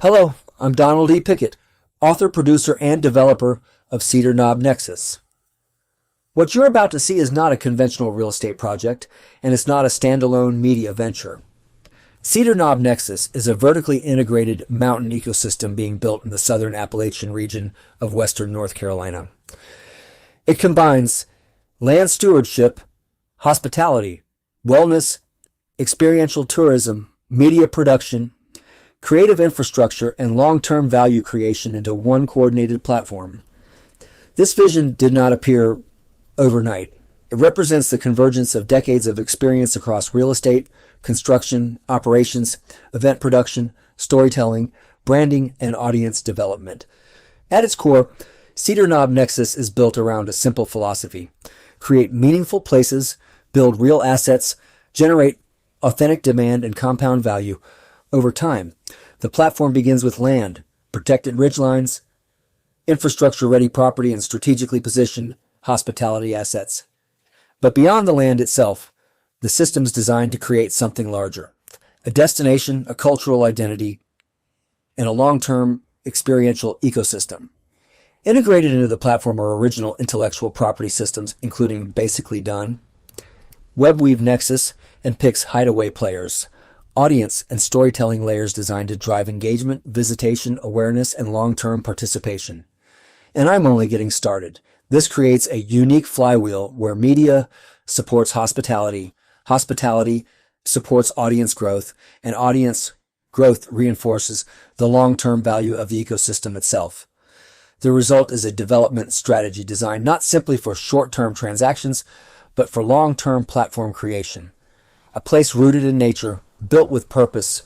Hello, I'm Donald E. Pickett, author, producer, and developer of Cedar Knob Nexus. What you're about to see is not a conventional real estate project, and it's not a standalone media venture. Cedar Knob Nexus is a vertically integrated mountain ecosystem being built in the southern Appalachian region of western North Carolina. It combines land stewardship, hospitality, wellness, experiential tourism, media production, creative infrastructure, and long-term value creation into one coordinated platform. This vision did not appear overnight. It represents the convergence of decades of experience across real estate, construction, operations, event production, storytelling, branding, and audience development. At its core, Cedar Knob Nexus is built around a simple philosophy: create meaningful places, build real assets, generate authentic demand, and compound value over time. The platform begins with land, protected ridgelines, infrastructure-ready property, and strategically positioned hospitality assets. But beyond the land itself, the system's designed to create something larger: a destination, a cultural identity, and a long-term experiential ecosystem. Integrated into the platform are original intellectual property systems, including Basically Done, WebWeave Nexus, and Pix Hideaway Players, audience and storytelling layers designed to drive engagement, visitation, awareness, and long-term participation. And I'm only getting started. This creates a unique flywheel where media supports hospitality, hospitality supports audience growth, and audience growth reinforces the long-term value of the ecosystem itself. The result is a development strategy designed not simply for short-term transactions, but for long-term platform creation. A place rooted in nature, built with purpose,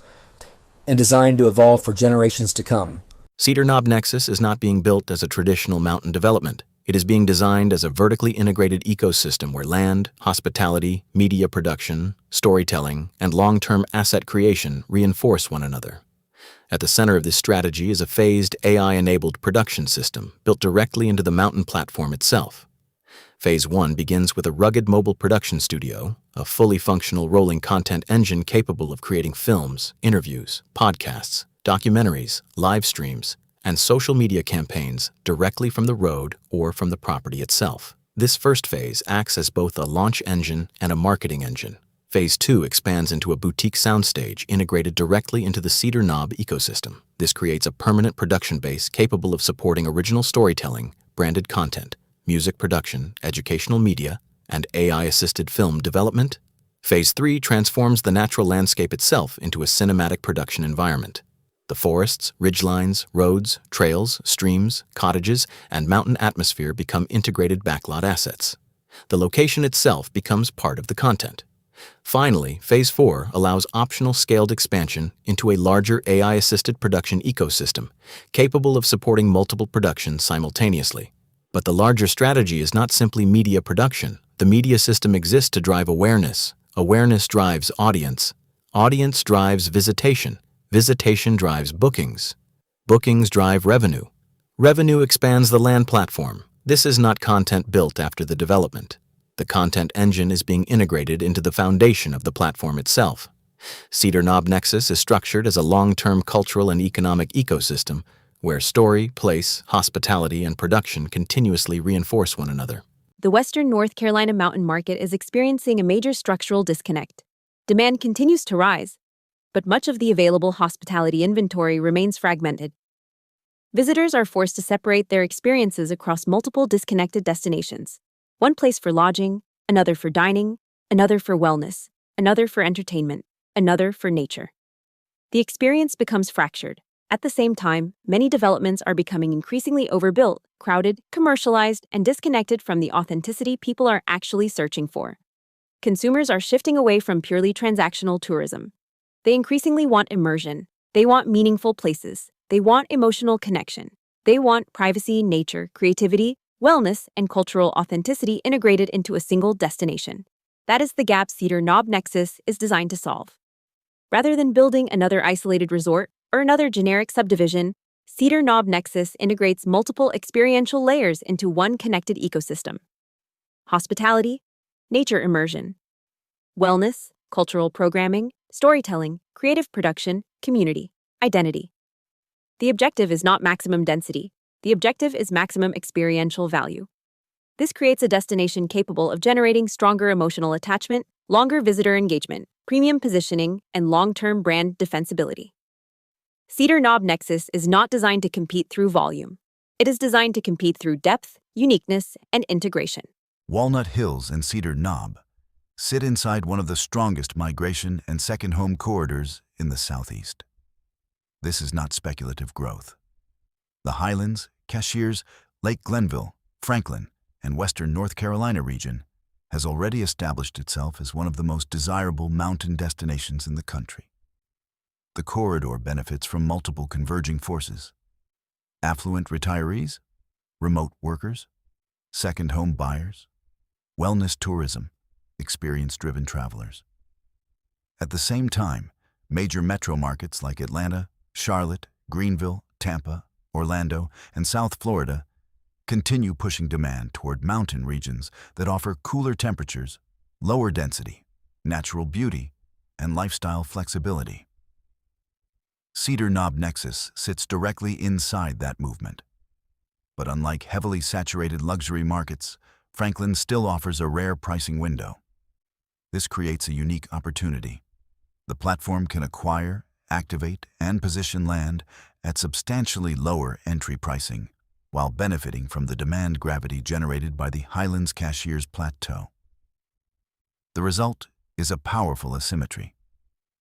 and designed to evolve for generations to come. Cedar Knob Nexus is not being built as a traditional mountain development. It is being designed as a vertically integrated ecosystem where land, hospitality, media production, storytelling, and long-term asset creation reinforce one another. At the center of this strategy is a phased AI-enabled production system built directly into the mountain platform itself. Phase 1 begins with a rugged mobile production studio, a fully functional rolling content engine capable of creating films, interviews, podcasts, documentaries, live streams, and social media campaigns directly from the road or from the property itself. This first phase acts as both a launch engine and a marketing engine. Phase 2 expands into a boutique soundstage integrated directly into the Cedar Knob ecosystem. This creates a permanent production base capable of supporting original storytelling, branded content, music production, educational media, and AI-assisted film development. Phase 3 transforms the natural landscape itself into a cinematic production environment. The forests, ridgelines, roads, trails, streams, cottages, and mountain atmosphere become integrated backlot assets. The location itself becomes part of the content. Finally, Phase 4 allows optional scaled expansion into a larger AI-assisted production ecosystem, capable of supporting multiple productions simultaneously. But the larger strategy is not simply media production. The media system exists to drive awareness. Awareness drives audience. Audience drives visitation. Visitation drives bookings. Bookings drive revenue. Revenue expands the land platform. This is not content built after the development. The content engine is being integrated into the foundation of the platform itself. Cedar Knob Nexus is structured as a long-term cultural and economic ecosystem where story, place, hospitality, and production continuously reinforce one another. The western North Carolina mountain market is experiencing a major structural disconnect. Demand continues to rise, but much of the available hospitality inventory remains fragmented. Visitors are forced to separate their experiences across multiple disconnected destinations. One place for lodging, another for dining, another for wellness, another for entertainment, another for nature. The experience becomes fractured. At the same time, many developments are becoming increasingly overbuilt, crowded, commercialized, and disconnected from the authenticity people are actually searching for. Consumers are shifting away from purely transactional tourism. They increasingly want immersion. They want meaningful places. They want emotional connection. They want privacy, nature, creativity, wellness, and cultural authenticity integrated into a single destination. That is the gap Cedar Knob Nexus is designed to solve. Rather than building another isolated resort or another generic subdivision, Cedar Knob Nexus integrates multiple experiential layers into one connected ecosystem. Hospitality, nature immersion, wellness, cultural programming, storytelling, creative production, community, identity. The objective is not maximum density. The objective is maximum experiential value. This creates a destination capable of generating stronger emotional attachment, longer visitor engagement, premium positioning, and long-term brand defensibility. Cedar Knob Nexus is not designed to compete through volume. It is designed to compete through depth, uniqueness, and integration. Walnut Hills and Cedar Knob sit inside one of the strongest migration and second home corridors in the Southeast. This is not speculative growth. The Highlands, Cashiers, Lake Glenville, Franklin, and western North Carolina region has already established itself as one of the most desirable mountain destinations in the country. The corridor benefits from multiple converging forces: affluent retirees, remote workers, second home buyers, wellness tourism, experience-driven travelers. At the same time, major metro markets like Atlanta, Charlotte, Greenville, Tampa, Orlando, and South Florida continue pushing demand toward mountain regions that offer cooler temperatures, lower density, natural beauty, and lifestyle flexibility. Cedar Knob Nexus sits directly inside that movement. But unlike heavily saturated luxury markets, Franklin still offers a rare pricing window. This creates a unique opportunity. The platform can acquire, activate, and position land at substantially lower entry pricing, while benefiting from the demand gravity generated by the Highlands Cashiers Plateau. The result is a powerful asymmetry: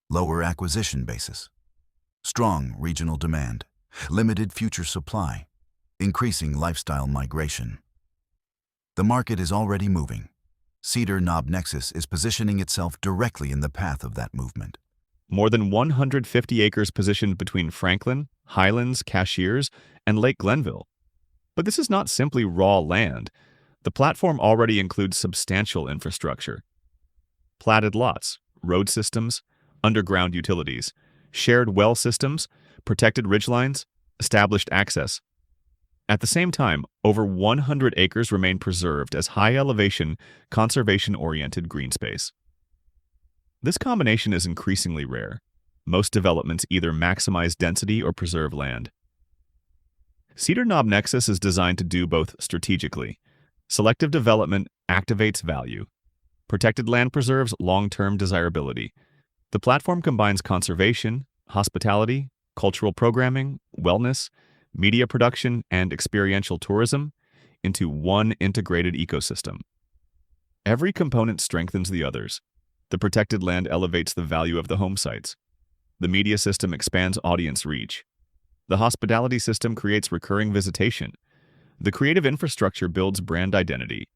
lower acquisition basis, strong regional demand, limited future supply, increasing lifestyle migration. The market is already moving. Cedar Knob Nexus is positioning itself directly in the path of that movement. More than 150 acres positioned between Franklin, Highlands, Cashiers, and Lake Glenville. But this is not simply raw land. The platform already includes substantial infrastructure: platted lots, road systems, underground utilities, shared well systems, protected ridgelines, established access. At the same time, over 100 acres remain preserved as high-elevation, conservation-oriented green space. This combination is increasingly rare. Most developments either maximize density or preserve land. Cedar Knob Nexus is designed to do both strategically. Selective development activates value. Protected land preserves long-term desirability. The platform combines conservation, hospitality, cultural programming, wellness, media production, and experiential tourism into one integrated ecosystem. Every component strengthens the others. The protected land elevates the value of the home sites. The media system expands audience reach. The hospitality system creates recurring visitation. The creative infrastructure builds brand identity.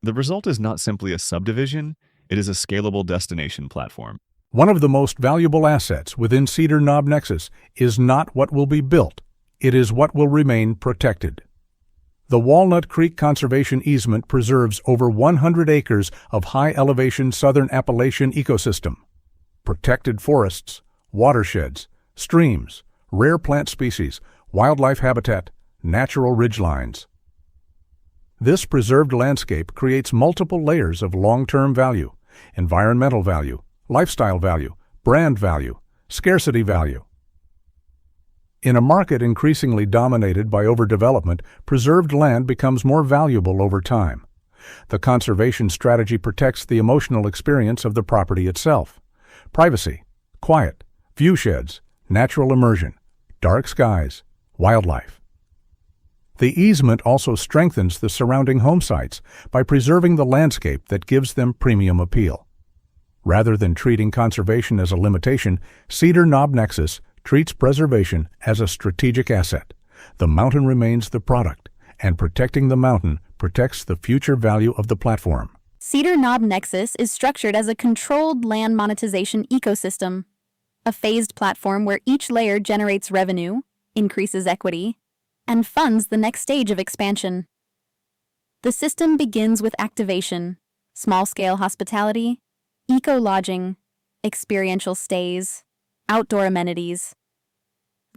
The result is not simply a subdivision, it is a scalable destination platform. One of the most valuable assets within Cedar Knob Nexus is not what will be built, it is what will remain protected. The Walnut Creek Conservation Easement preserves over 100 acres of high-elevation southern Appalachian ecosystem, protected forests, watersheds, streams, rare plant species, wildlife habitat, natural ridgelines. This preserved landscape creates multiple layers of long-term value: environmental value, lifestyle value, brand value, scarcity value. In a market increasingly dominated by overdevelopment, preserved land becomes more valuable over time. The conservation strategy protects the emotional experience of the property itself: privacy, quiet, view sheds, natural immersion, dark skies, wildlife. The easement also strengthens the surrounding home sites by preserving the landscape that gives them premium appeal. Rather than treating conservation as a limitation, Cedar Knob Nexus treats preservation as a strategic asset. The mountain remains the product, and protecting the mountain protects the future value of the platform. Cedar Knob Nexus is structured as a controlled land monetization ecosystem, a phased platform where each layer generates revenue, increases equity, and funds the next stage of expansion. The system begins with activation, small-scale hospitality, eco-lodging, experiential stays, outdoor amenities.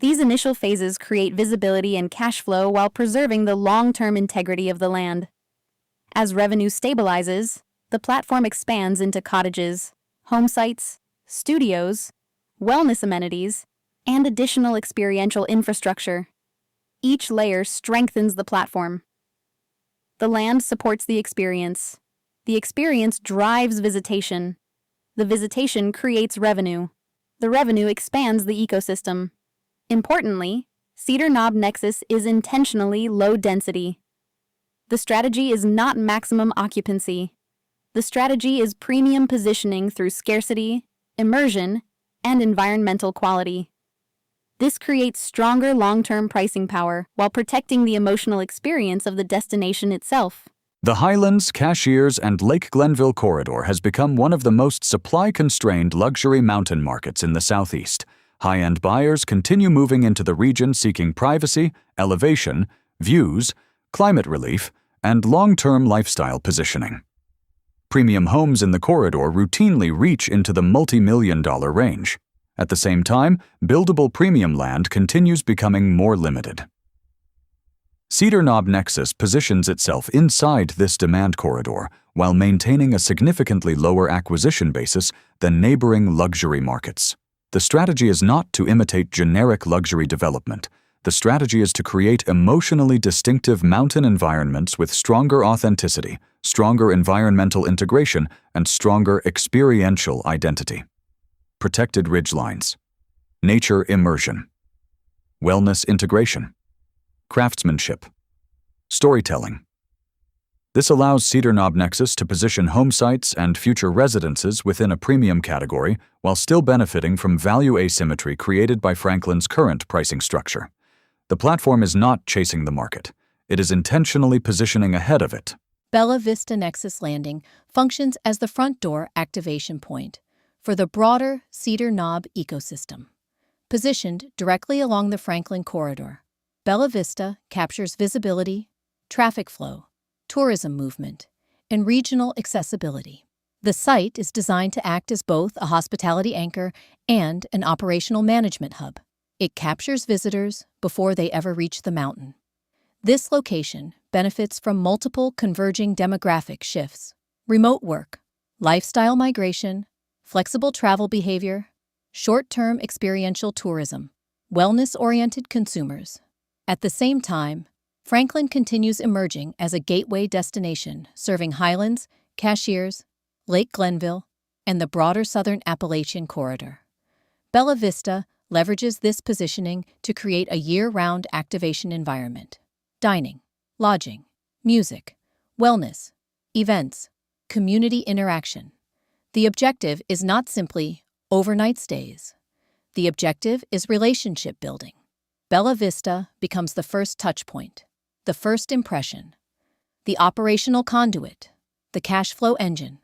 These initial phases create visibility and cash flow while preserving the long-term integrity of the land. As revenue stabilizes, the platform expands into cottages, home sites, studios, wellness amenities, and additional experiential infrastructure. Each layer strengthens the platform. The land supports the experience. The experience drives visitation. The visitation creates revenue. The revenue expands the ecosystem. Importantly, Cedar Knob Nexus is intentionally low density. The strategy is not maximum occupancy. The strategy is premium positioning through scarcity, immersion, and environmental quality. This creates stronger long-term pricing power while protecting the emotional experience of the destination itself. The Highlands, Cashiers, and Lake Glenville corridor has become one of the most supply-constrained luxury mountain markets in the Southeast. High-end buyers continue moving into the region seeking privacy, elevation, views, climate relief, and long-term lifestyle positioning. Premium homes in the corridor routinely reach into the multi-million-dollar range. At the same time, buildable premium land continues becoming more limited. Cedar Knob Nexus positions itself inside this demand corridor while maintaining a significantly lower acquisition basis than neighboring luxury markets. The strategy is not to imitate generic luxury development. The strategy is to create emotionally distinctive mountain environments with stronger authenticity, stronger environmental integration, and stronger experiential identity. Protected ridgelines, nature immersion, wellness integration, craftsmanship, storytelling. This allows Cedar Knob Nexus to position homesites and future residences within a premium category while still benefiting from value asymmetry created by Franklin's current pricing structure. The platform is not chasing the market. It is intentionally positioning ahead of it. Bella Vista Nexus Landing functions as the front door activation point for the broader Cedar Knob ecosystem. Positioned directly along the Franklin corridor, Bella Vista captures visibility, traffic flow, tourism movement, and regional accessibility. The site is designed to act as both a hospitality anchor and an operational management hub. It captures visitors before they ever reach the mountain. This location benefits from multiple converging demographic shifts: remote work, lifestyle migration, flexible travel behavior, short-term experiential tourism, wellness-oriented consumers. At the same time, Franklin continues emerging as a gateway destination serving Highlands, Cashiers, Lake Glenville, and the broader southern Appalachian corridor. Bella Vista leverages this positioning to create a year-round activation environment. Dining, lodging, music, wellness, events, community interaction. The objective is not simply overnight stays. The objective is relationship building. Bella Vista becomes the first touchpoint, the first impression, the operational conduit, the cash flow engine,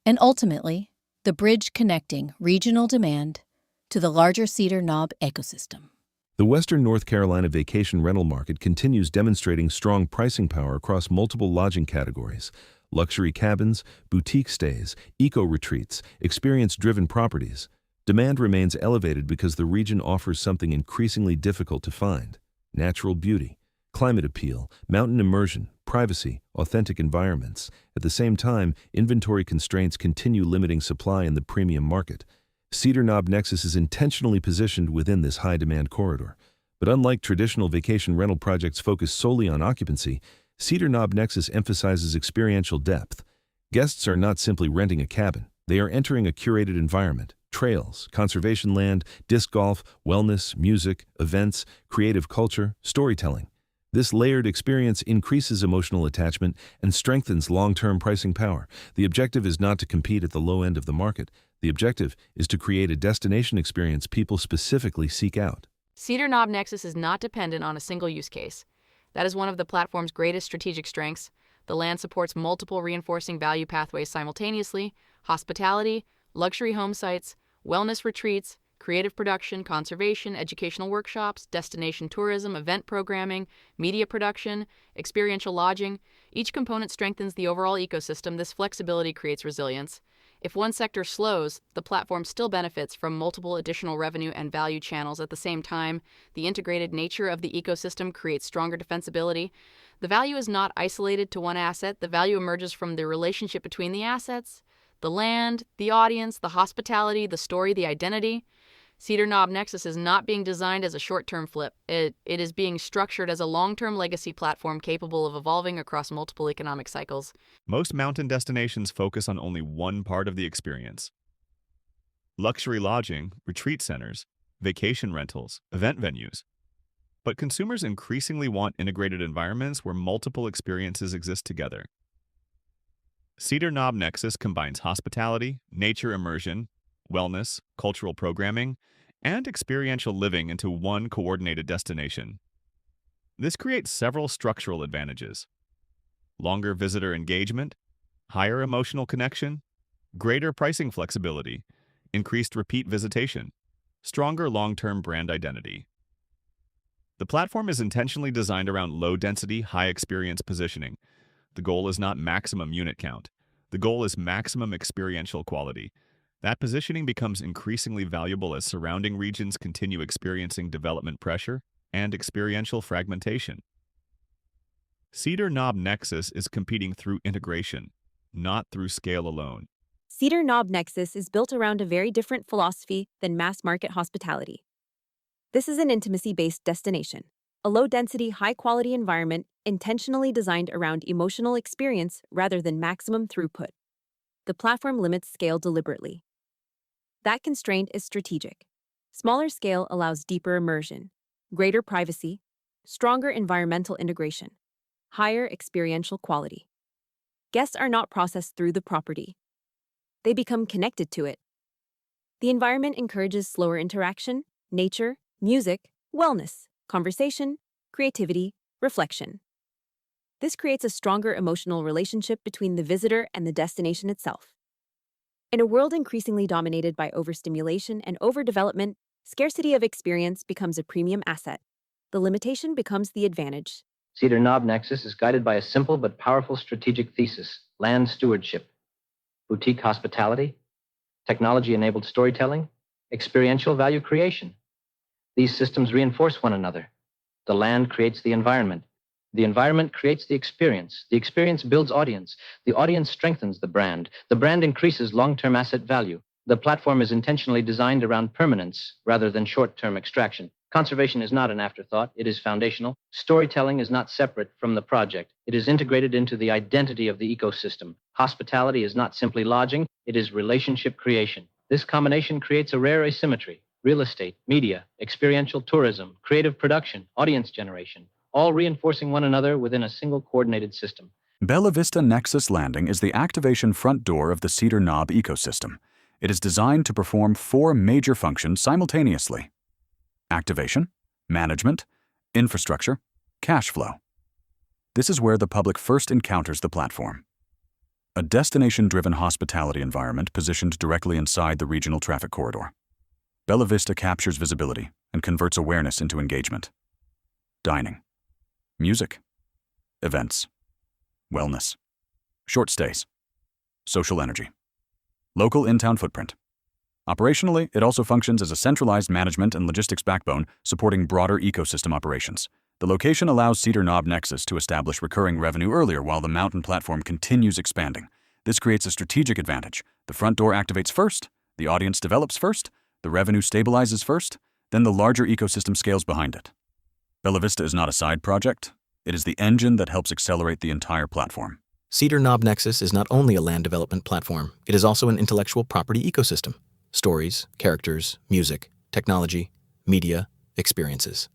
and ultimately, the bridge connecting regional demand to the larger Cedar Knob ecosystem. The Western North Carolina vacation rental market continues demonstrating strong pricing power across multiple lodging categories: luxury cabins, boutique stays, eco-retreats, experience-driven properties. Demand remains elevated because the region offers something increasingly difficult to find: natural beauty, climate appeal, mountain immersion, privacy, authentic environments. At the same time, inventory constraints continue limiting supply in the premium market. Cedar Knob Nexus is intentionally positioned within this high-demand corridor. But unlike traditional vacation rental projects focused solely on occupancy, Cedar Knob Nexus emphasizes experiential depth. Guests are not simply renting a cabin. They are entering a curated environment: trails, conservation land, disc golf, wellness, music, events, creative culture, storytelling. This layered experience increases emotional attachment and strengthens long-term pricing power. The objective is not to compete at the low end of the market. The objective is to create a destination experience people specifically seek out. Cedar Knob Nexus is not dependent on a single use case. That is one of the platform's greatest strategic strengths. The land supports multiple reinforcing value pathways simultaneously: hospitality, luxury home sites, wellness retreats, creative production, conservation, educational workshops, destination tourism, event programming, media production, experiential lodging. Each component strengthens the overall ecosystem. This flexibility creates resilience. If one sector slows, the platform still benefits from multiple additional revenue and value channels at the same time. The integrated nature of the ecosystem creates stronger defensibility. The value is not isolated to one asset. The value emerges from the relationship between the assets: the land, the audience, the hospitality, the story, the identity. Cedar Knob Nexus is not being designed as a short-term flip. It is being structured as a long-term legacy platform capable of evolving across multiple economic cycles. Most mountain destinations focus on only one part of the experience. Luxury lodging, retreat centers, vacation rentals, event venues. But consumers increasingly want integrated environments where multiple experiences exist together. Cedar Knob Nexus combines hospitality, nature immersion, wellness, cultural programming, and experiential living into one coordinated destination. This creates several structural advantages: longer visitor engagement, higher emotional connection, greater pricing flexibility, increased repeat visitation, stronger long-term brand identity. The platform is intentionally designed around low-density, high-experience positioning. The goal is not maximum unit count. The goal is maximum experiential quality. That positioning becomes increasingly valuable as surrounding regions continue experiencing development pressure and experiential fragmentation. Cedar Knob Nexus is competing through integration, not through scale alone. Cedar Knob Nexus is built around a very different philosophy than mass-market hospitality. This is an intimacy-based destination, a low-density, high-quality environment intentionally designed around emotional experience rather than maximum throughput. The platform limits scale deliberately. That constraint is strategic. Smaller scale allows deeper immersion, greater privacy, stronger environmental integration, higher experiential quality. Guests are not processed through the property. They become connected to it. The environment encourages slower interaction, nature, music, wellness, conversation, creativity, reflection. This creates a stronger emotional relationship between the visitor and the destination itself. In a world increasingly dominated by overstimulation and overdevelopment, scarcity of experience becomes a premium asset. The limitation becomes the advantage. Cedar Knob Nexus is guided by a simple but powerful strategic thesis: land stewardship, boutique hospitality, technology-enabled storytelling, experiential value creation. These systems reinforce one another. The land creates the environment. The environment creates the experience. The experience builds audience. The audience strengthens the brand. The brand increases long-term asset value. The platform is intentionally designed around permanence rather than short-term extraction. Conservation is not an afterthought. It is foundational. Storytelling is not separate from the project. It is integrated into the identity of the ecosystem. Hospitality is not simply lodging. It is relationship creation. This combination creates a rare asymmetry: real estate, media, experiential tourism, creative production, audience generation, all reinforcing one another within a single coordinated system. Bella Vista Nexus Landing is the activation front door of the Cedar Knob ecosystem. It is designed to perform 4 major functions simultaneously: activation, management, infrastructure, cash flow. This is where the public first encounters the platform. A destination-driven hospitality environment positioned directly inside the regional traffic corridor. Bella Vista captures visibility and converts awareness into engagement. Dining, music, events, wellness, short stays, social energy, local in-town footprint. Operationally, it also functions as a centralized management and logistics backbone supporting broader ecosystem operations. The location allows Cedar Knob Nexus to establish recurring revenue earlier while the mountain platform continues expanding. This creates a strategic advantage. The front door activates first, the audience develops first, the revenue stabilizes first, then the larger ecosystem scales behind it. Bella Vista is not a side project. It is the engine that helps accelerate the entire platform. Cedar Knob Nexus is not only a land development platform, it is also an intellectual property ecosystem. Stories, characters, music, technology, media, experiences.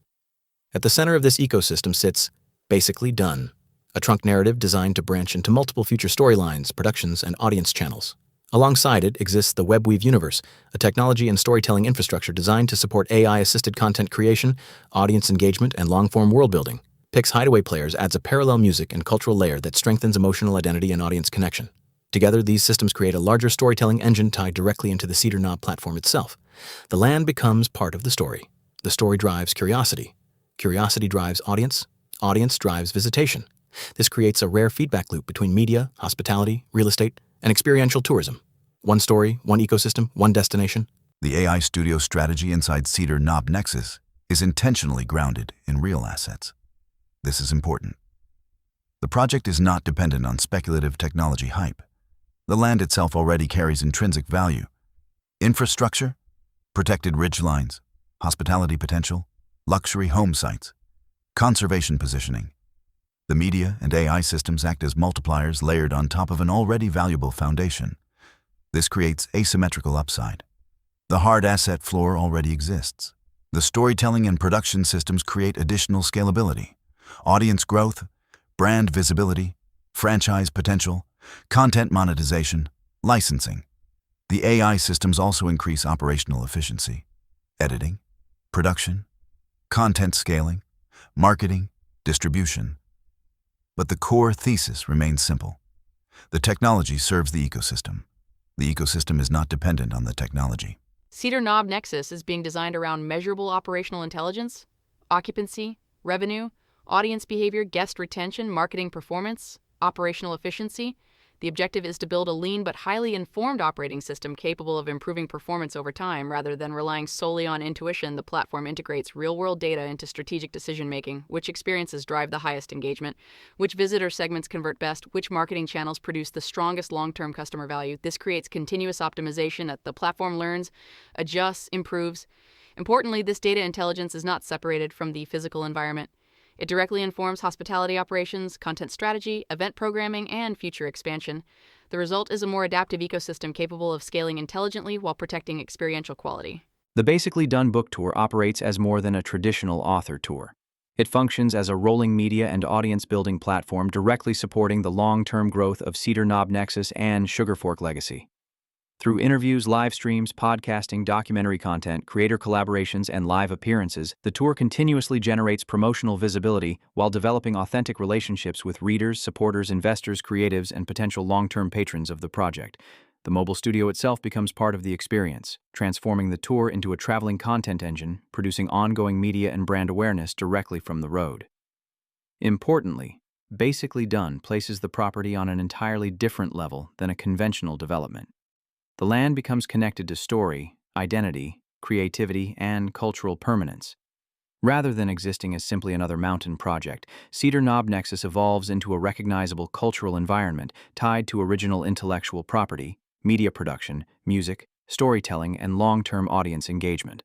At the center of this ecosystem sits Basically Done, a trunk narrative designed to branch into multiple future storylines, productions, and audience channels. Alongside it exists the WebWeave universe, a technology and storytelling infrastructure designed to support AI-assisted content creation, audience engagement, and long-form world-building. Pix Hideaway Players adds a parallel music and cultural layer that strengthens emotional identity and audience connection. Together, these systems create a larger storytelling engine tied directly into the Cedar Knob platform itself. The land becomes part of the story. The story drives curiosity. Curiosity drives audience. Audience drives visitation. This creates a rare feedback loop between media, hospitality, real estate, and experiential tourism. One story, one ecosystem, one destination. The AI studio strategy inside Cedar Knob Nexus is intentionally grounded in real assets. This is important. The project is not dependent on speculative technology hype. The land itself already carries intrinsic value. Infrastructure, protected ridgelines, hospitality potential, luxury home sites, conservation positioning. The media and AI systems act as multipliers layered on top of an already valuable foundation. This creates asymmetrical upside. The hard asset floor already exists. The storytelling and production systems create additional scalability, audience growth, brand visibility, franchise potential, content monetization, licensing. The AI systems also increase operational efficiency, editing, production, content scaling, marketing, distribution. But the core thesis remains simple. The technology serves the ecosystem. The ecosystem is not dependent on the technology. Cedar Knob Nexus is being designed around measurable operational intelligence, occupancy, revenue, audience behavior, guest retention, marketing performance, operational efficiency. The objective is to build a lean but highly informed operating system capable of improving performance over time rather than relying solely on intuition. The platform integrates real-world data into strategic decision-making, which experiences drive the highest engagement, which visitor segments convert best, which marketing channels produce the strongest long-term customer value. This creates continuous optimization that the platform learns, adjusts, improves. Importantly, this data intelligence is not separated from the physical environment. It directly informs hospitality operations, content strategy, event programming, and future expansion. The result is a more adaptive ecosystem capable of scaling intelligently while protecting experiential quality. The Basically Done book tour operates as more than a traditional author tour. It functions as a rolling media and audience-building platform directly supporting the long-term growth of Cedar Knob Nexus and Sugar Fork Legacy. Through interviews, live streams, podcasting, documentary content, creator collaborations, and live appearances, the tour continuously generates promotional visibility while developing authentic relationships with readers, supporters, investors, creatives, and potential long-term patrons of the project. The mobile studio itself becomes part of the experience, transforming the tour into a traveling content engine, producing ongoing media and brand awareness directly from the road. Importantly, Basically Done places the property on an entirely different level than a conventional development. The land becomes connected to story, identity, creativity, and cultural permanence. Rather than existing as simply another mountain project, Cedar Knob Nexus evolves into a recognizable cultural environment tied to original intellectual property, media production, music, storytelling, and long-term audience engagement.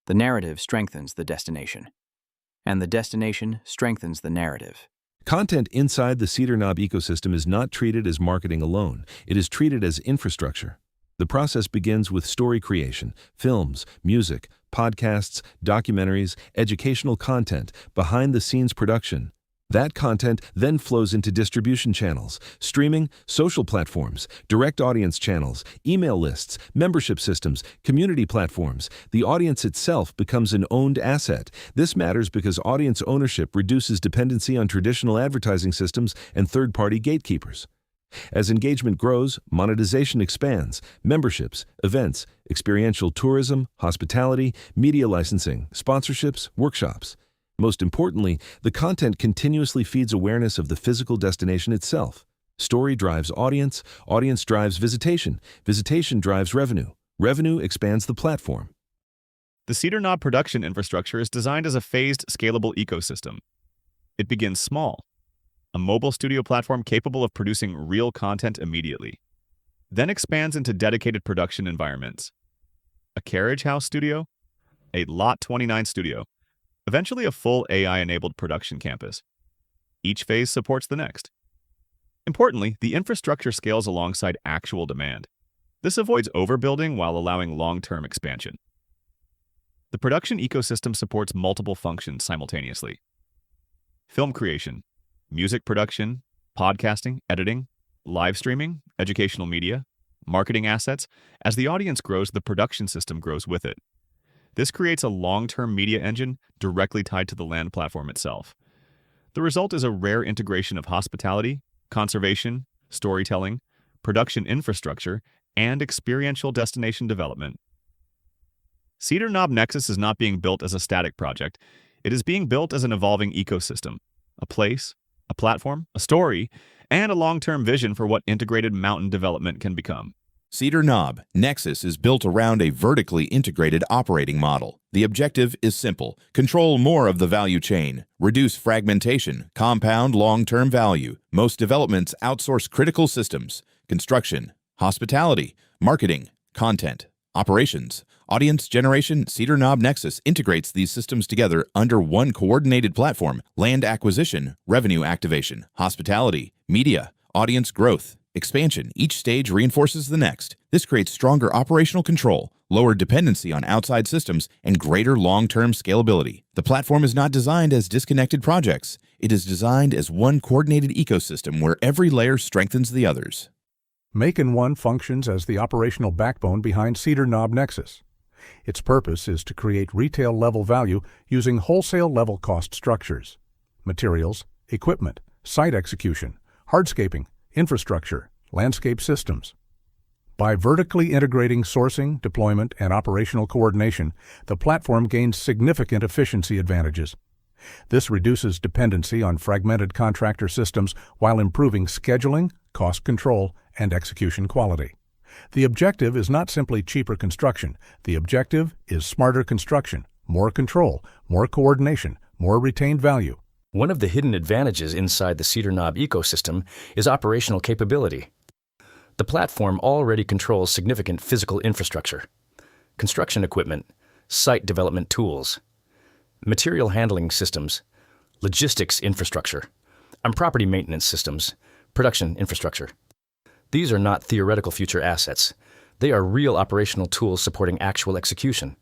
The narrative strengthens the destination, and the destination strengthens the narrative. Content inside the Cedar Knob ecosystem is not treated as marketing alone. It is treated as infrastructure. The process begins with story creation, films, music, podcasts, documentaries, educational content, behind-the-scenes production. That content then flows into distribution channels, streaming, social platforms, direct audience channels, email lists, membership systems, community platforms. The audience itself becomes an owned asset. This matters because audience ownership reduces dependency on traditional advertising systems and third-party gatekeepers. As engagement grows, monetization expands. Memberships, events, experiential tourism, hospitality, media licensing, sponsorships, workshops. Most importantly, the content continuously feeds awareness of the physical destination itself. Story drives audience, audience drives visitation, visitation drives revenue, revenue expands the platform. The Cedar Knob production infrastructure is designed as a phased, scalable ecosystem. It begins small, a mobile studio platform capable of producing real content immediately, then expands into dedicated production environments, a carriage house studio, a Lot 29 studio, eventually a full AI-enabled production campus. Each phase supports the next. Importantly, the infrastructure scales alongside actual demand. This avoids overbuilding while allowing long-term expansion. The production ecosystem supports multiple functions simultaneously. Film creation, music production, podcasting, editing, live streaming, educational media, marketing assets. As the audience grows, the production system grows with it. This creates a long-term media engine directly tied to the land platform itself. The result is a rare integration of hospitality, conservation, storytelling, production infrastructure, and experiential destination development. Cedar Knob Nexus is not being built as a static project. It is being built as an evolving ecosystem, a place, a platform, a story, and a long-term vision for what integrated mountain development can become. Cedar Knob Nexus is built around a vertically integrated operating model. The objective is simple: control more of the value chain, reduce fragmentation, compound long-term value. Most developments outsource critical systems, construction, hospitality, marketing, content, Operations. Audience generation, Cedar Knob Nexus integrates these systems together under one coordinated platform: land acquisition, revenue activation, hospitality, media, audience growth, expansion. Each stage reinforces the next. This creates stronger operational control, lower dependency on outside systems, and greater long-term scalability. The platform is not designed as disconnected projects. It is designed as one coordinated ecosystem where every layer strengthens the others. Macon 1 functions as the operational backbone behind Cedar Knob Nexus. Its purpose is to create retail-level value using wholesale-level cost structures: materials, equipment, site execution, hardscaping, infrastructure, landscape systems. By vertically integrating sourcing, deployment, and operational coordination, the platform gains significant efficiency advantages. This reduces dependency on fragmented contractor systems while improving scheduling, cost control, and execution quality. The objective is not simply cheaper construction. The objective is smarter construction, more control, more coordination, more retained value. One of the hidden advantages inside the Cedar Knob ecosystem is operational capability. The platform already controls significant physical infrastructure: construction equipment, site development tools, material handling systems, logistics infrastructure, and property maintenance systems, production infrastructure. These are not theoretical future assets. They are real operational tools supporting actual execution.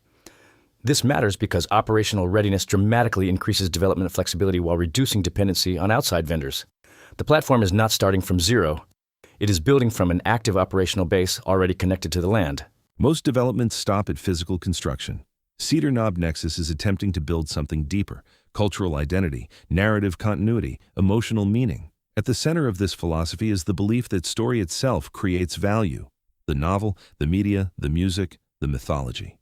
This matters because operational readiness dramatically increases development flexibility while reducing dependency on outside vendors. The platform is not starting from zero. It is building from an active operational base already connected to the land. Most developments stop at physical construction. Cedar Knob Nexus is attempting to build something deeper: cultural identity, narrative continuity, emotional meaning. At the center of this philosophy is the belief that story itself creates value: the novel, the media, the music, the mythology.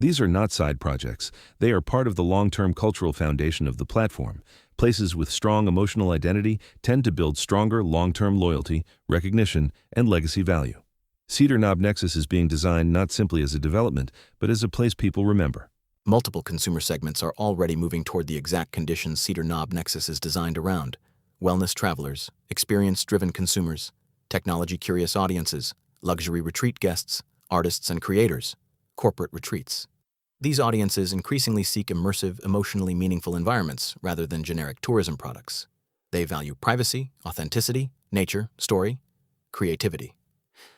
These are not side projects. They are part of the long-term cultural foundation of the platform. Places with strong emotional identity tend to build stronger long-term loyalty, recognition, and legacy value. Cedar Knob Nexus is being designed not simply as a development, but as a place people remember. Multiple consumer segments are already moving toward the exact conditions Cedar Knob Nexus is designed around: wellness travelers, experience-driven consumers, technology-curious audiences, luxury retreat guests, artists and creators, corporate retreats. These audiences increasingly seek immersive, emotionally meaningful environments rather than generic tourism products. They value privacy, authenticity, nature, story, creativity.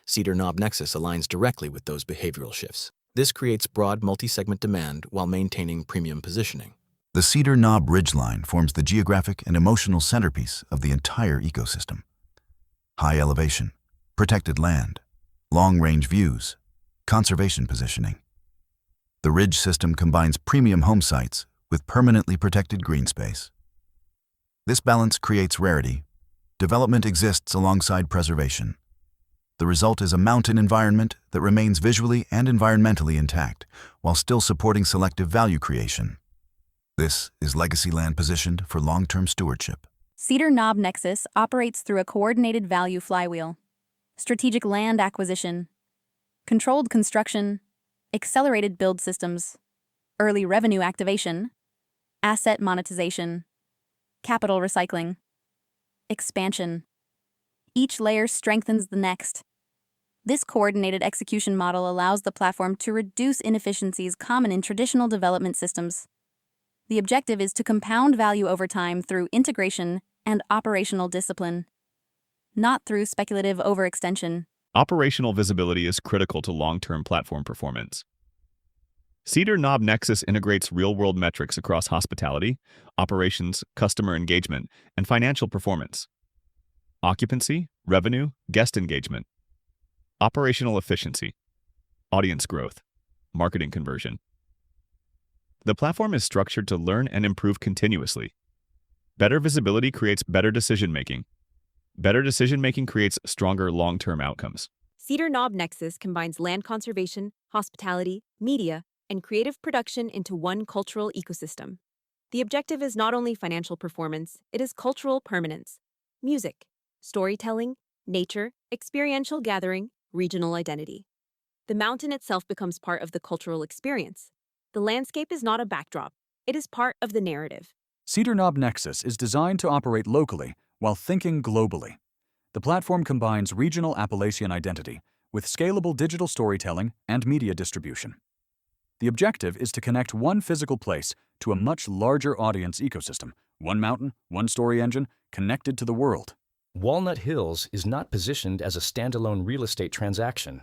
Cedar Knob Nexus aligns directly with those behavioral shifts. This creates broad multi-segment demand while maintaining premium positioning. The Cedar Knob ridgeline forms the geographic and emotional centerpiece of the entire ecosystem. High elevation, protected land, long-range views, conservation positioning. The ridge system combines premium home sites with permanently protected green space. This balance creates rarity. Development exists alongside preservation. The result is a mountain environment that remains visually and environmentally intact while still supporting selective value creation. This is legacy land positioned for long-term stewardship. Cedar Knob Nexus operates through a coordinated value flywheel: strategic land acquisition, controlled construction, accelerated build systems, early revenue activation, asset monetization, capital recycling, expansion. Each layer strengthens the next. This coordinated execution model allows the platform to reduce inefficiencies common in traditional development systems. The objective is to compound value over time through integration and operational discipline, not through speculative overextension. Operational visibility is critical to long-term platform performance. Cedar Knob Nexus integrates real-world metrics across hospitality, operations, customer engagement, and financial performance. Occupancy, revenue, guest engagement, operational efficiency, audience growth, marketing conversion. The platform is structured to learn and improve continuously. Better visibility creates better decision-making. Better decision-making creates stronger long-term outcomes. Cedar Knob Nexus combines land conservation, hospitality, media, and creative production into one cultural ecosystem. The objective is not only financial performance, it is cultural permanence: music, storytelling, nature, experiential gathering, regional identity. The mountain itself becomes part of the cultural experience. The landscape is not a backdrop, it is part of the narrative. Cedar Knob Nexus is designed to operate locally while thinking globally. The platform combines regional Appalachian identity with scalable digital storytelling and media distribution. The objective is to connect one physical place to a much larger audience ecosystem, one mountain, one story engine, connected to the world. Walnut Hills is not positioned as a standalone real estate transaction.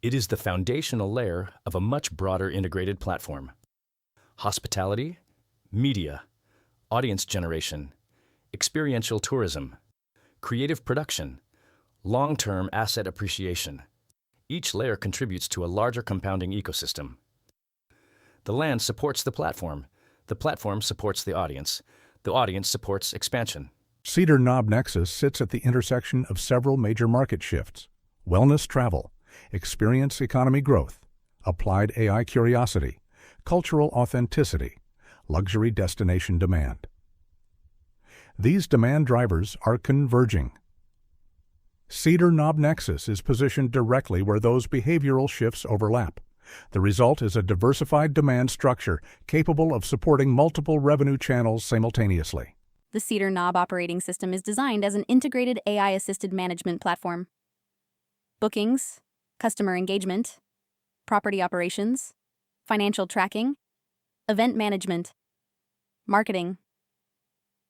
It is the foundational layer of a much broader integrated platform. Hospitality, media, audience generation, experiential tourism, creative production, long-term asset appreciation. Each layer contributes to a larger compounding ecosystem. The land supports the platform supports the audience supports expansion. Cedar Knob Nexus sits at the intersection of several major market shifts: wellness travel, experience economy growth, applied AI curiosity, cultural authenticity, luxury destination demand. These demand drivers are converging. Cedar Knob Nexus is positioned directly where those behavioral shifts overlap. The result is a diversified demand structure capable of supporting multiple revenue channels simultaneously. The Cedar Knob operating system is designed as an integrated AI-assisted management platform. Bookings, customer engagement, property operations, financial tracking, event management, marketing.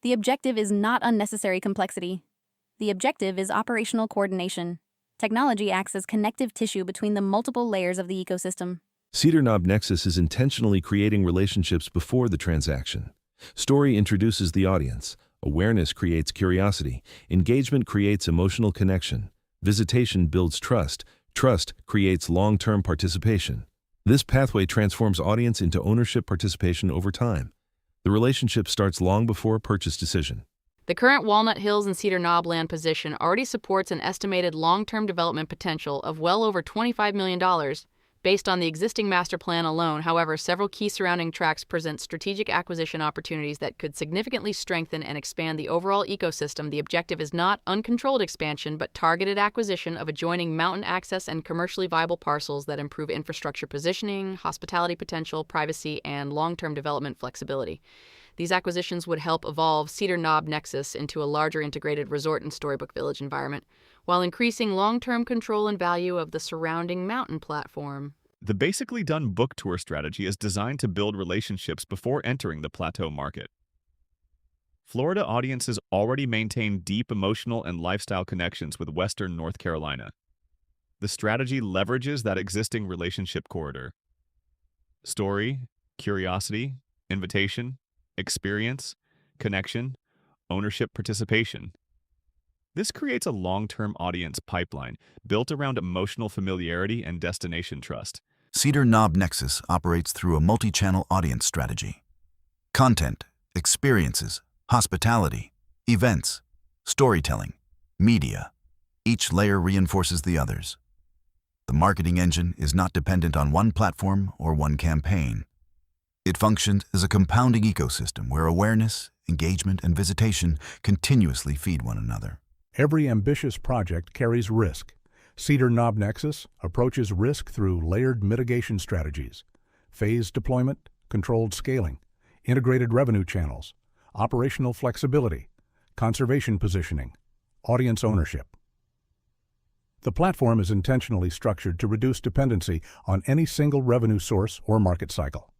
The objective is not unnecessary complexity. The objective is operational coordination. Technology acts as connective tissue between the multiple layers of the ecosystem. Cedar Knob Nexus is intentionally creating relationships before the transaction. Story introduces the audience. Awareness creates curiosity. Engagement creates emotional connection. Visitation builds trust. Trust creates long-term participation. This pathway transforms audience into ownership participation over time. The relationship starts long before purchase decision. The current Walnut Hills and Cedar Knob land position already supports an estimated long-term development potential of well over $25 million based on the existing master plan alone. However, several key surrounding tracts present strategic acquisition opportunities that could significantly strengthen and expand the overall ecosystem. The objective is not uncontrolled expansion, but targeted acquisition of adjoining mountain access and commercially viable parcels that improve infrastructure positioning, hospitality potential, privacy, and long-term development flexibility. These acquisitions would help evolve Cedar Knob Nexus into a larger integrated resort and storybook village environment, while increasing long-term control and value of the surrounding mountain platform. The Basically Done book tour strategy is designed to build relationships before entering the plateau market. Florida audiences already maintain deep emotional and lifestyle connections with Western North Carolina. The strategy leverages that existing relationship corridor. Story, curiosity, invitation, experience, connection, ownership participation. This creates a long-term audience pipeline built around emotional familiarity and destination trust. Cedar Knob Nexus operates through a multi-channel audience strategy. Content, experiences, hospitality, events, storytelling, media. Each layer reinforces the others. The marketing engine is not dependent on one platform or one campaign. It functions as a compounding ecosystem where awareness, engagement, and visitation continuously feed one another. Every ambitious project carries risk. Cedar Knob Nexus approaches risk through layered mitigation strategies, phased deployment, controlled scaling, integrated revenue channels, operational flexibility, conservation positioning, audience ownership. The platform is intentionally structured to reduce dependency on any single revenue source or market cycle.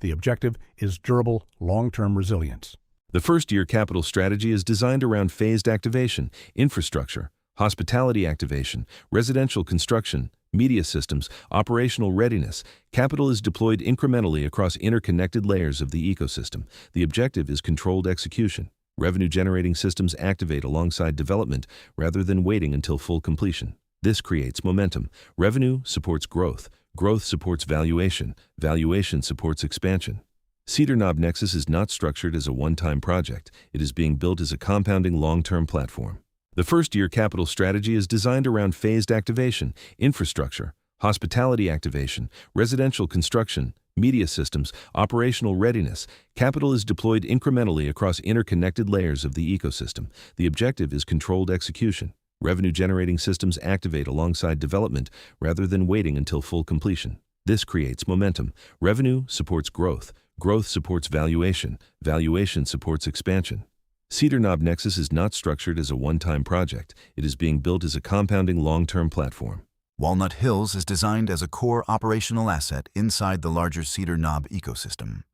The objective is durable, long-term resilience. The first-year capital strategy is designed around phased activation, infrastructure, hospitality activation, residential construction, media systems, operational readiness. Capital is deployed incrementally across interconnected layers of the ecosystem. The objective is controlled execution. Revenue-generating systems activate alongside development rather than waiting until full completion. This creates momentum. Revenue supports growth. Growth supports valuation. Valuation supports expansion. Cedar Knob Nexus is not structured as a one-time project. It is being built as a compounding long-term platform. The first-year capital strategy is designed around phased activation, infrastructure, hospitality activation, residential construction, media systems, operational readiness. Capital is deployed incrementally across interconnected layers of the ecosystem. The objective is controlled execution. Revenue-generating systems activate alongside development rather than waiting until full completion. This creates momentum. Revenue supports growth. Growth supports valuation. Valuation supports expansion. Cedar Knob Nexus is not structured as a one-time project. It is being built as a compounding long-term platform. Walnut Hills is designed as a core operational asset inside the larger Cedar Knob ecosystem.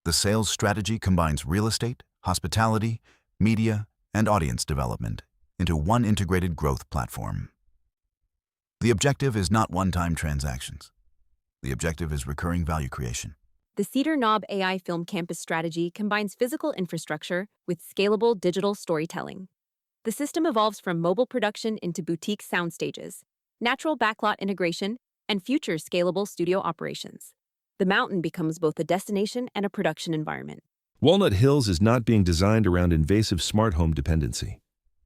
The sales strategy combines real estate, hospitality, media, and audience development into one integrated growth platform. The objective is not one-time transactions. The objective is recurring value creation. The Cedar Knob AI Film Campus strategy combines physical infrastructure with scalable digital storytelling. The system evolves from mobile production into boutique sound stages, natural backlot integration, and future scalable studio operations. The mountain becomes both a destination and a production environment. Walnut Hills is not being designed around invasive smart home dependency.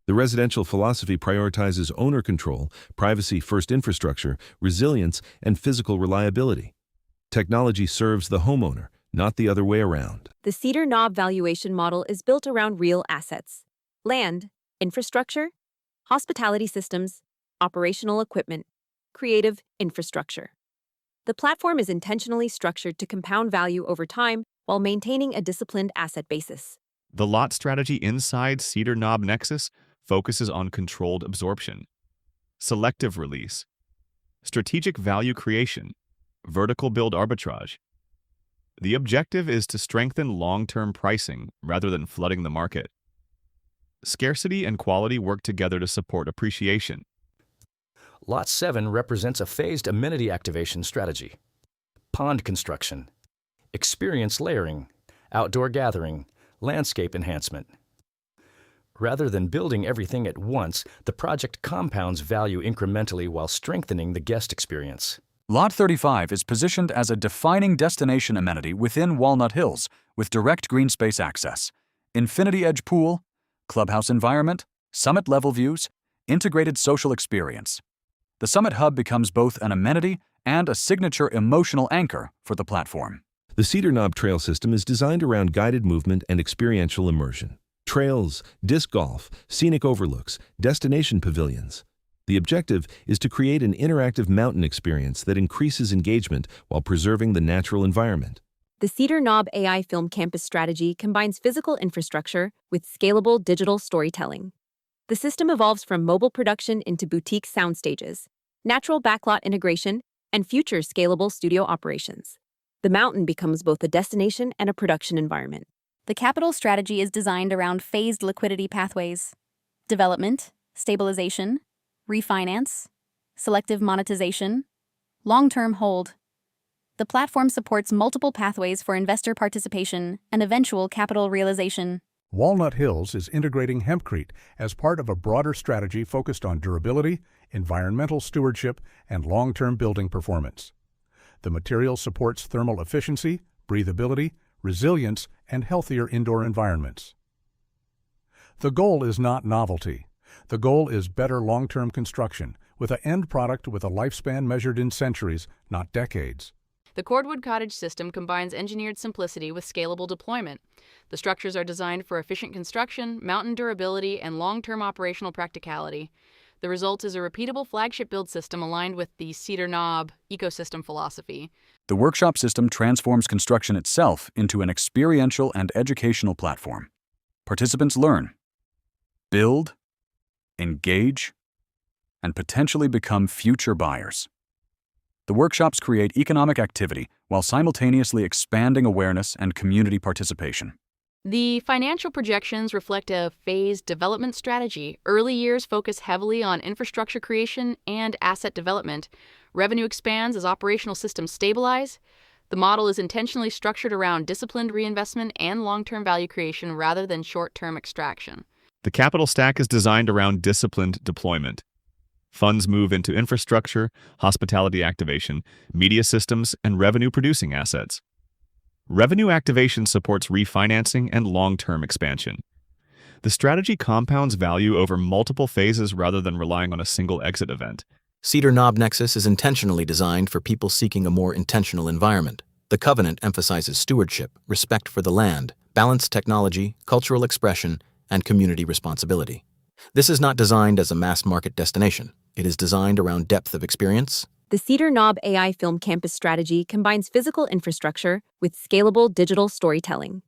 The residential philosophy prioritizes owner control, privacy-first infrastructure, resilience, and physical reliability. Technology serves the homeowner, not the other way around. The Cedar Knob valuation model is built around real assets: land, infrastructure, hospitality systems, operational equipment, creative infrastructure. The platform is intentionally structured to compound value over time while maintaining a disciplined asset basis. The lot strategy inside Cedar Knob Nexus focuses on controlled absorption, selective release, strategic value creation, vertical build arbitrage. The objective is to strengthen long-term pricing rather than flooding the market. Scarcity and quality work together to support appreciation. Lot 7 represents a phased amenity activation strategy. Pond construction, experience layering, outdoor gathering, landscape enhancement. Rather than building everything at once, the project compounds value incrementally while strengthening the guest experience. Lot 35 is positioned as a defining destination amenity within Walnut Hills with direct green space access, infinity edge pool, clubhouse environment, summit level views, integrated social experience. The Summit Hub becomes both an amenity and a signature emotional anchor for the platform. The Cedar Knob Trail System is designed around guided movement and experiential immersion. Trails, disc golf, scenic overlooks, destination pavilions. The objective is to create an interactive mountain experience that increases engagement while preserving the natural environment. The Cedar Knob AI Film Campus strategy combines physical infrastructure with scalable digital storytelling. The system evolves from mobile production into boutique sound stages, natural backlot integration, and future scalable studio operations. The mountain becomes both a destination and a production environment. The capital strategy is designed around phased liquidity pathways: development, stabilization, refinance, selective monetization, long-term hold. The platform supports multiple pathways for investor participation and eventual capital realization. Walnut Hills is integrating hempcrete as part of a broader strategy focused on durability, environmental stewardship, and long-term building performance. The material supports thermal efficiency, breathability, resilience, and healthier indoor environments. The goal is not novelty. The goal is better long-term construction, with an end product with a lifespan measured in centuries, not decades. The Cordwood Cottage system combines engineered simplicity with scalable deployment. The structures are designed for efficient construction, mountain durability, and long-term operational practicality. The result is a repeatable flagship build system aligned with the Cedar Knob ecosystem philosophy. The workshop system transforms construction itself into an experiential and educational platform. Participants learn, build, engage, and potentially become future buyers. The workshops create economic activity while simultaneously expanding awareness and community participation. The financial projections reflect a phased development strategy. Early years focus heavily on infrastructure creation and asset development. Revenue expands as operational systems stabilize. The model is intentionally structured around disciplined reinvestment and long-term value creation rather than short-term extraction. The capital stack is designed around disciplined deployment. Funds move into infrastructure, hospitality activation, media systems, and revenue-producing assets. Revenue activation supports refinancing and long-term expansion. The strategy compounds value over multiple phases rather than relying on a single exit event. Cedar Knob Nexus is intentionally designed for people seeking a more intentional environment. The covenant emphasizes stewardship, respect for the land, balanced technology, cultural expression, and community responsibility. This is not designed as a mass-market destination. It is designed around depth of experience. The Cedar Knob AI Film Campus strategy combines physical infrastructure with scalable digital storytelling.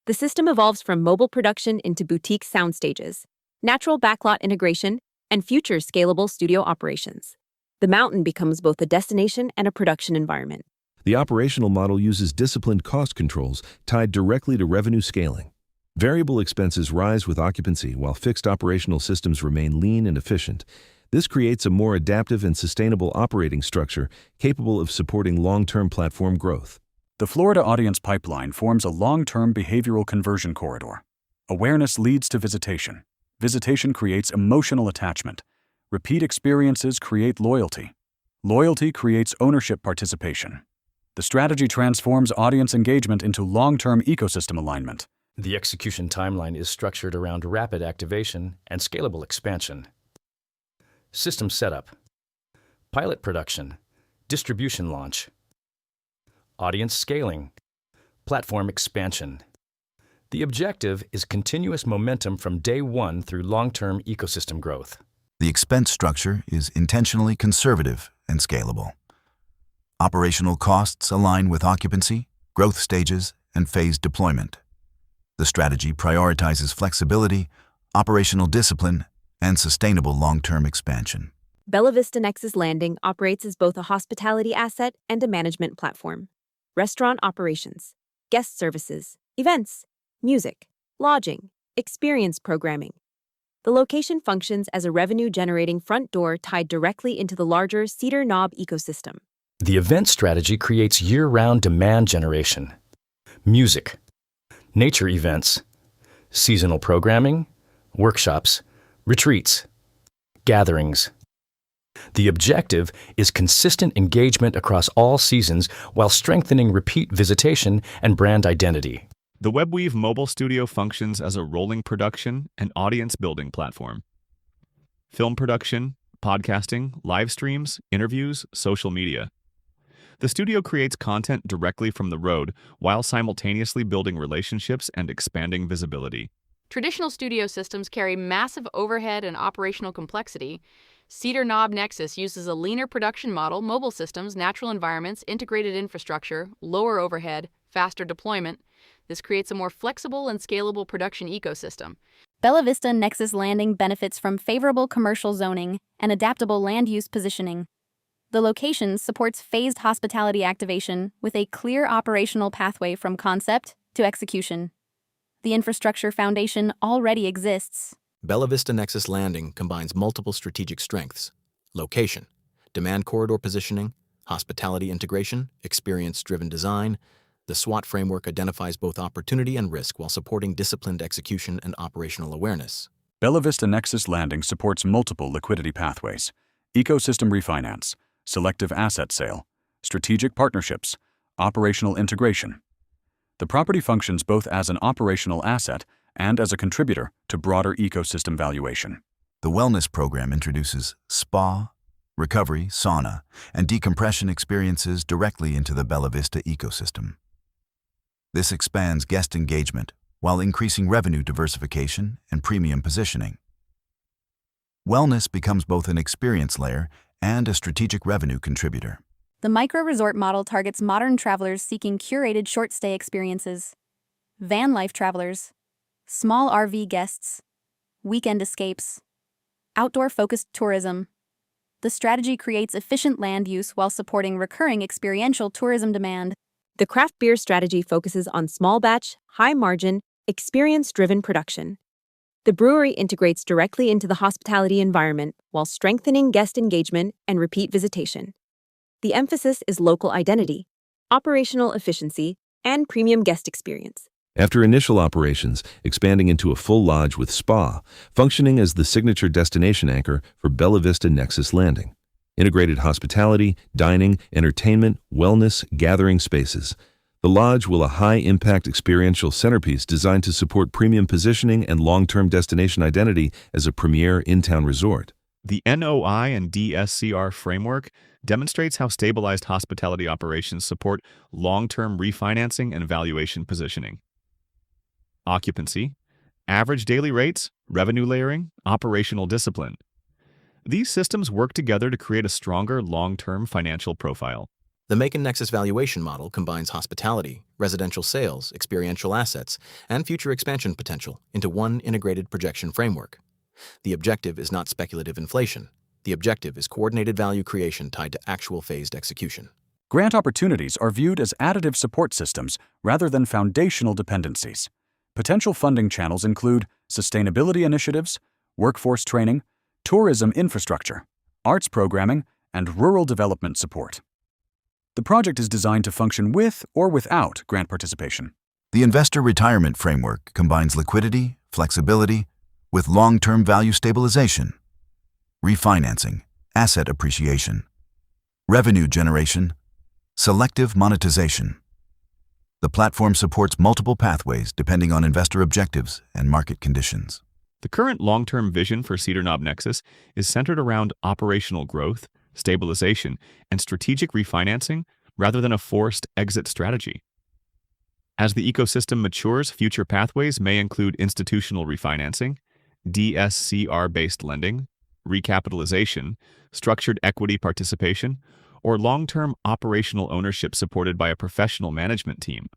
The system evolves from mobile production into boutique sound stages, natural backlot integration, and future scalable studio operations. The mountain becomes both a destination and a production environment. The operational model uses disciplined cost controls tied directly to revenue scaling. Variable expenses rise with occupancy while fixed operational systems remain lean and efficient. This creates a more adaptive and sustainable operating structure capable of supporting long-term platform growth. The Florida Audience Pipeline forms a long-term behavioral conversion corridor. Awareness leads to visitation. Visitation creates emotional attachment. Repeat experiences create loyalty. Loyalty creates ownership participation. The strategy transforms audience engagement into long-term ecosystem alignment. The execution timeline is structured around rapid activation and scalable expansion. System setup, pilot production, distribution launch, audience scaling, platform expansion. The objective is continuous momentum from day one through long-term ecosystem growth. The expense structure is intentionally conservative and scalable. Operational costs align with occupancy, growth stages, and phased deployment. The strategy prioritizes flexibility, operational discipline, and sustainable long-term expansion. Bella Vista Nexus Landing operates as both a hospitality asset and a management platform. Restaurant operations, guest services, events, music, lodging, experience programming. The location functions as a revenue-generating front door tied directly into the larger Cedar Knob ecosystem. The event strategy creates year-round demand generation. Music, nature events, seasonal programming, workshops, retreats, gatherings. The objective is consistent engagement across all seasons while strengthening repeat visitation and brand identity. The WebWeave mobile studio functions as a rolling production and audience building platform. Film production, podcasting, live streams, interviews, social media. The studio creates content directly from the road while simultaneously building relationships and expanding visibility. Traditional studio systems carry massive overhead and operational complexity. Cedar Knob Nexus uses a leaner production model, mobile systems, natural environments, integrated infrastructure, lower overhead, faster deployment. This creates a more flexible and scalable production ecosystem. Bella Vista Nexus Landing benefits from favorable commercial zoning and adaptable land use positioning. The location supports phased hospitality activation with a clear operational pathway from concept to execution. The infrastructure foundation already exists. Bella Vista Nexus Landing combines multiple strategic strengths: location, demand corridor positioning, hospitality integration, experience-driven design. The SWOT framework identifies both opportunity and risk while supporting disciplined execution and operational awareness. Bella Vista Nexus Landing supports multiple liquidity pathways: ecosystem refinance, selective asset sale, strategic partnerships, operational integration. The property functions both as an operational asset and as a contributor to broader ecosystem valuation. The wellness program introduces spa, recovery, sauna, and decompression experiences directly into the Bella Vista ecosystem. This expands guest engagement while increasing revenue diversification and premium positioning. Wellness becomes both an experience layer and a strategic revenue contributor. The micro-resort model targets modern travelers seeking curated short-stay experiences, van life travelers, small RV guests, weekend escapes, outdoor-focused tourism. The strategy creates efficient land use while supporting recurring experiential tourism demand. The craft beer strategy focuses on small batch, high margin, experience-driven production. The brewery integrates directly into the hospitality environment while strengthening guest engagement and repeat visitation. The emphasis is local identity, operational efficiency, and premium guest experience. After initial operations, expanding into a full lodge with spa, functioning as the signature destination anchor for Bella Vista Nexus Landing. Integrated hospitality, dining, entertainment, wellness, gathering spaces. The lodge will a high-impact experiential centerpiece designed to support premium positioning and long-term destination identity as a premier in-town resort. The NOI and DSCR framework demonstrates how stabilized hospitality operations support long-term refinancing and valuation positioning. Occupancy, average daily rates, revenue layering, operational discipline. These systems work together to create a stronger long-term financial profile. The Macon Nexus valuation model combines hospitality, residential sales, experiential assets, and future expansion potential into one integrated projection framework. The objective is not speculative inflation. The objective is coordinated value creation tied to actual phased execution. Grant opportunities are viewed as additive support systems rather than foundational dependencies. Potential funding channels include sustainability initiatives, workforce training, tourism infrastructure, arts programming, and rural development support. The project is designed to function with or without grant participation. The investor retirement framework combines liquidity, flexibility, with long-term value stabilization, refinancing, asset appreciation, revenue generation, selective monetization. The platform supports multiple pathways depending on investor objectives and market conditions. The current long-term vision for Cedar Knob Nexus is centered around operational growth, stabilization, and strategic refinancing rather than a forced exit strategy. As the ecosystem matures, future pathways may include institutional refinancing, DSCR-based lending, recapitalization, structured equity participation, or long-term operational ownership supported by a professional management team.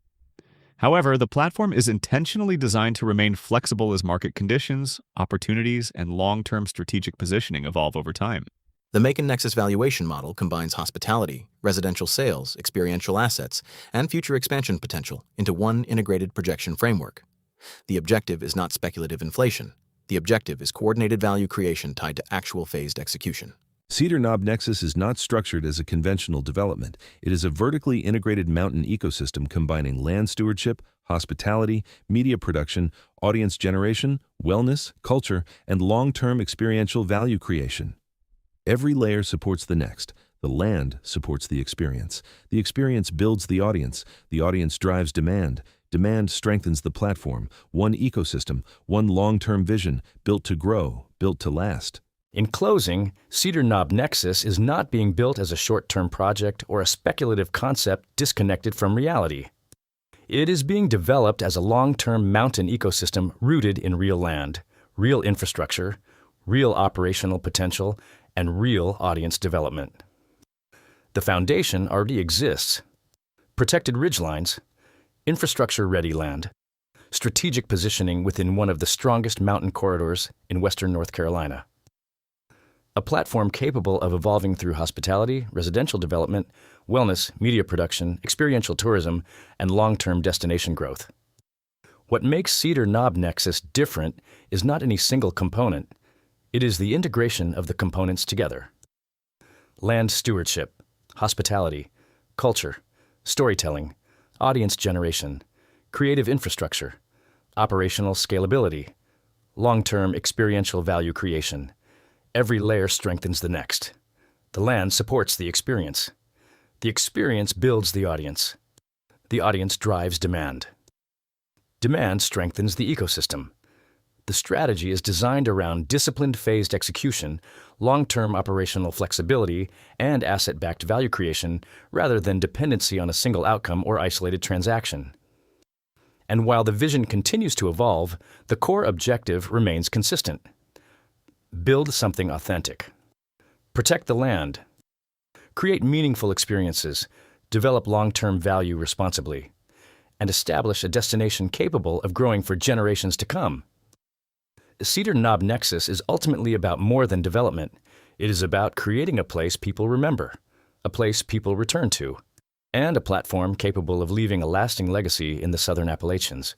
However, the platform is intentionally designed to remain flexible as market conditions, opportunities, and long-term strategic positioning evolve over time. The Macon Nexus valuation model combines hospitality, residential sales, experiential assets, and future expansion potential into one integrated projection framework. The objective is not speculative inflation. The objective is coordinated value creation tied to actual phased execution. Cedar Knob Nexus is not structured as a conventional development. It is a vertically integrated mountain ecosystem combining land stewardship, hospitality, media production, audience generation, wellness, culture, and long-term experiential value creation. Every layer supports the next. The land supports the experience builds the audience drives demand. Demand strengthens the platform. One ecosystem, one long-term vision, built to grow, built to last. In closing, Cedar Knob Nexus is not being built as a short-term project or a speculative concept disconnected from reality. It is being developed as a long-term mountain ecosystem rooted in real land, real infrastructure, real operational potential, and real audience development. The foundation already exists. Protected ridgelines, infrastructure-ready land, strategic positioning within one of the strongest mountain corridors in western North Carolina. A platform capable of evolving through hospitality, residential development, wellness, media production, experiential tourism, and long-term destination growth. What makes Cedar Knob Nexus different is not any single component. It is the integration of the components together. Land stewardship, hospitality, culture, storytelling, audience generation, creative infrastructure, operational scalability, long-term experiential value creation. Every layer strengthens the next. The land supports the experience. The experience builds the audience. The audience drives demand. Demand strengthens the ecosystem. The strategy is designed around disciplined phased execution, long-term operational flexibility, and asset-backed value creation rather than dependency on a single outcome or isolated transaction. And while the vision continues to evolve, the core objective remains consistent. Build something authentic. Protect the land. Create meaningful experiences. Develop long-term value responsibly. And establish a destination capable of growing for generations to come. Cedar Knob Nexus is ultimately about more than development. It is about creating a place people remember, a place people return to, and a platform capable of leaving a lasting legacy in the Southern Appalachians.